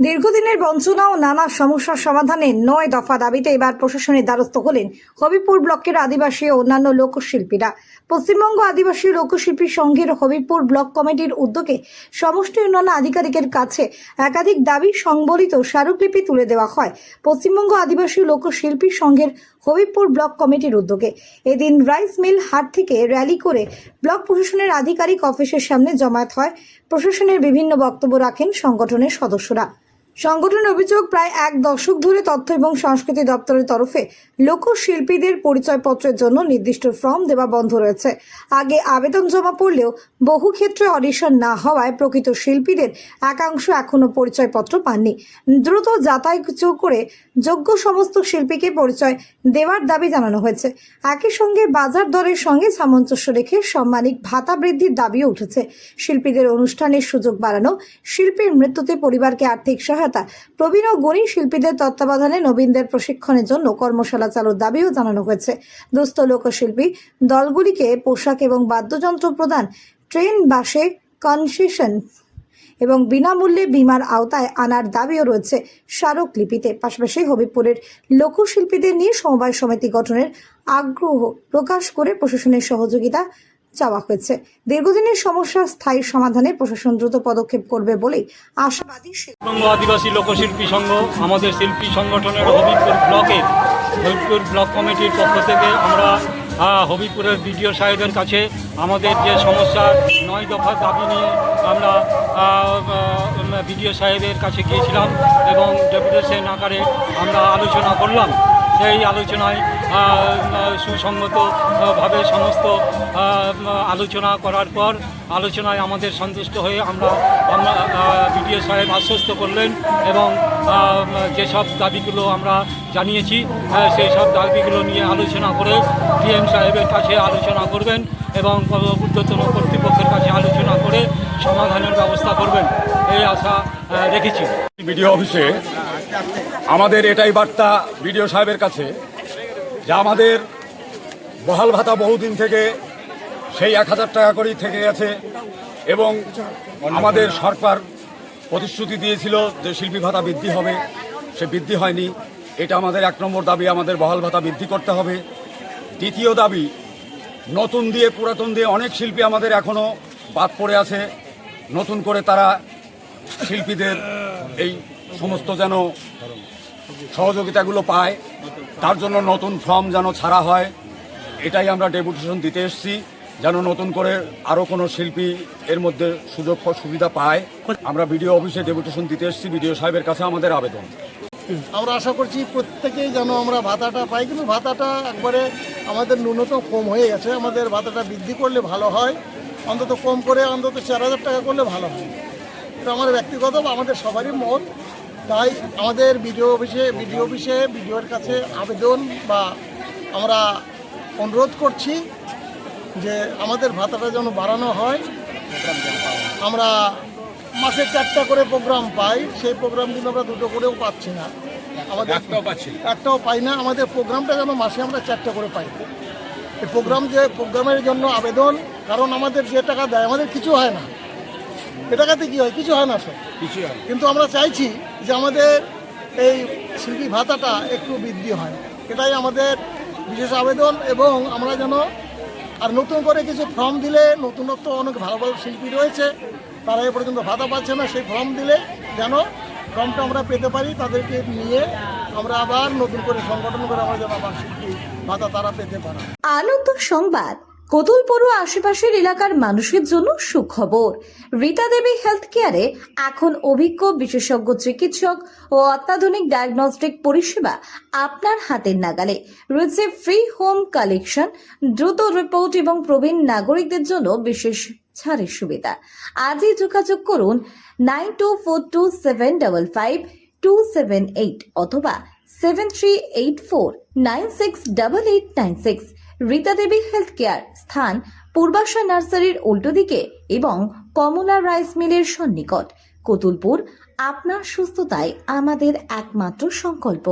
দীর্ঘদিনের বঞ্চনা ও নানা সমস্যার সমাধানে ৯ দফা দাবিতে এবার প্রশাসনের দ্বারস্থ হলেন হবিবপুর ব্লকের আদিবাসী ও অন্যান্য লোকশিল্পীরা। পশ্চিমবঙ্গ আদিবাসী লোকশিল্পী সংঘের হবিবপুর ব্লক কমিটির উদ্যোগে সমষ্টি উন্নয়ন আধিকারিকের কাছে একাধিক দাবি সংবলিত স্মারকলিপি তুলে দেওয়া হয় পশ্চিমবঙ্গ আদিবাসী লোকশিল্পী সংঘের হবিবপুর ব্লক কমিটির উদ্যোগে। এদিন রাইস মিল হাট থেকে র্যালি করে ব্লক প্রশাসনের আধিকারিক অফিসের সামনে জমায়েত হয়। প্রশাসনের বিভিন্ন বক্তব্য রাখেন সংগঠনের সদস্যরা। সংগঠনের অভিযোগ, প্রায় এক দশক ধরে তথ্য এবং সংস্কৃতি দপ্তরের তরফে লোকশিল্পীদের পরিচয়পত্রের জন্য নির্দিষ্ট ফর্ম দেওয়া বন্ধ রয়েছে। আগে আবেদন জমা পড়লেও বহু ক্ষেত্রে অডিশন না হওয়ায় প্রকৃত শিল্পীদের একাংশ এখনও পরিচয়পত্র পাননি। দ্রুত যাতায়াত করে যোগ্য সমস্ত শিল্পীকে পরিচয় দেওয়ার দাবি জানানো হয়েছে। একই সঙ্গে বাজার দরের সঙ্গে সামঞ্জস্য রেখে সাম্মানিক ভাতা বৃদ্ধির দাবিও উঠেছে। শিল্পীদের অনুষ্ঠানের সুযোগ বাড়ানো, শিল্পীর মৃত্যুতে পরিবারকে আর্থিক সহায়তা, প্রবীণ ও গুণী শিল্পীদের তত্ত্বাবধানে নবীনদের প্রশিক্ষণের জন্য কর্মশালা চালুর দাবিও জানানো হয়েছে। দুস্থ লোকশিল্পী দলগুলিকে পোশাক এবং বাদ্যযন্ত্র প্রদান, ট্রেন বাসে কনসেশন এবং বিনামূল্যে বিমার আওতায় আনার দাবিও রয়েছে স্মারকলিপিতে। পাশাপাশি হবিবপুরের লোকশিল্পীদের নিয়ে সমবায় সমিতি গঠনের আগ্রহ প্রকাশ করে প্রশাসনের সহযোগিতা চাওয়া হয়েছে। দীর্ঘদিনের সমস্যার স্থায়ী সমাধানে প্রশাসন দ্রুত পদক্ষেপ করবে বলেই আশাবাদী পশ্চিমবঙ্গ আদিবাসী লোকশিল্পী সংঘ আমাদের শিল্পী সংগঠনের হবিবপুর ব্লক কমিটির পক্ষ থেকে আমরা হবিবপুরের বিডিও সাহেবের কাছে আমাদের যে সমস্যা ৯ দফা দাবি নিয়ে আমরা বিডিও সাহেবের কাছে গিয়েছিলাম এবং ডেপুটেশন আকারে আমরা আলোচনা করলাম। সেই আলোচনায় সুসংগতভাবে সমস্ত আলোচনা করার পর আলোচনায় আমাদের সন্তুষ্ট হয়ে আমরা বিডিও সাহেব আশ্বস্ত করলেন এবং যেসব দাবিগুলো আমরা জানিয়েছি সেই সব দাবিগুলো নিয়ে আলোচনা করে ডিএম সাহেবের কাছে আলোচনা করবেন এবং ঊর্ধ্বতন কর্তৃপক্ষের কাছে আলোচনা করে সমাধানের ব্যবস্থা করবেন, এই আশা রেখেছি। বিডিও অফিসে আমাদের এটাই বার্তা বিডিও সাহেবের কাছে যে আমাদের বহাল ভাতা বহুদিন থেকে সেই ১,০০০ টাকা করেই থেকে গেছে এবং আমাদের সরকার প্রতিশ্রুতি দিয়েছিল যে শিল্পী ভাতা বৃদ্ধি হবে, সে বৃদ্ধি হয়নি। এটা আমাদের ১ নম্বর দাবি, আমাদের বহাল ভাতা বৃদ্ধি করতে হবে। দ্বিতীয় দাবি, নতুন দিয়ে পুরাতন দিয়ে অনেক শিল্পী আমাদের এখনও বাদ পড়ে আছে। নতুন করে তারা শিল্পীদের এই সমস্ত যেন সহযোগিতাগুলো পায়, তার জন্য নতুন ফর্ম যেন ছাড়া হয়, এটাই আমরা ডেপুটেশন দিতে এসেছি, যেন নতুন করে আরও কোনো শিল্পী এর মধ্যে সুযোগ সুবিধা পায়। আমরা বিডিও অফিসে ডেপুটেশন দিতে এসেছি, বিডিও সাহেবের কাছে আমাদের আবেদন। আমরা আশা করছি প্রত্যেকেই যেন আমরা ভাতাটা পাই, কিন্তু ভাতাটা একবারে আমাদের ন্যূনতম কম হয়ে গেছে। আমাদের ভাতাটা বৃদ্ধি করলে ভালো হয়, অন্তত কম করে অন্তত ৪,০০০ টাকা করলে ভালো হয়। এটা আমার ব্যক্তিগত বা আমাদের সবারই মত। তাই আমাদের বিডিও অফিসে বিডিওর কাছে আবেদন বা আমরা অনুরোধ করছি যে আমাদের ভাতাটা যেন বাড়ানো হয়। আমরা মাসে 4টা করে প্রোগ্রাম পাই, সেই প্রোগ্রাম কিন্তু আমরা 2টো করেও পাচ্ছি না, আমাদের একটাও পাই না। আমাদের প্রোগ্রামটা যেন মাসে আমরা 4টা করে পাই। এই প্রোগ্রামের জন্য আবেদন, কারণ আমাদের যে টাকা দেয় আমাদের কিছু হয় না। এ টাকাতে কী হয়? কিছু হয় না, সব কিছু হয়। কিন্তু আমরা চাইছি যে আমাদের এই শিল্পী ভাতাটা একটু বৃদ্ধি হয়, এটাই আমাদের বিশেষ আবেদন। এবং আমরা যেন আর নতুন করে কিছু ফর্ম দিলে, নতুনত্ব অনেক ভালো ভালো শিল্পী রয়েছে, তারা এ পর্যন্ত ভাতা পাচ্ছে না, সেই ফর্ম দিলে যেন ফর্মটা আমরা পেতে পারি, তাদেরকে নিয়ে আমরা আবার নতুন করে সংগঠন করে আমরা যেন আবার শিল্পী ভাতা তারা পেতে পারে। আনন্দ সংবাদ, কোতুলপুর ও আশেপাশের এলাকার মানুষের জন্য সুখবর। রীতা দেবী হেলথ কেয়ারে এখন অভিজ্ঞ বিশেষজ্ঞ চিকিৎসক ও অত্যাধুনিক ডায়াগনস্টিক পরিষেবা আপনার হাতের নাগালে। রয়েছে ফ্রি হোম কালেকশন, দ্রুত রিপোর্ট এবং প্রবীণ নাগরিকদের জন্য বিশেষ ছাড়ের সুবিধা। আজই যোগাযোগ করুন 9242755278 অথবা 7384968896। রীতা দেবী হেলথ কেয়ার, স্থান পূর্বাশা নার্সারির উল্টো দিকে এবং কমলা রাইস মিলের সন্নিকট, কোতুলপুর। আপনার সুস্থতাই আমাদের একমাত্র সংকল্প।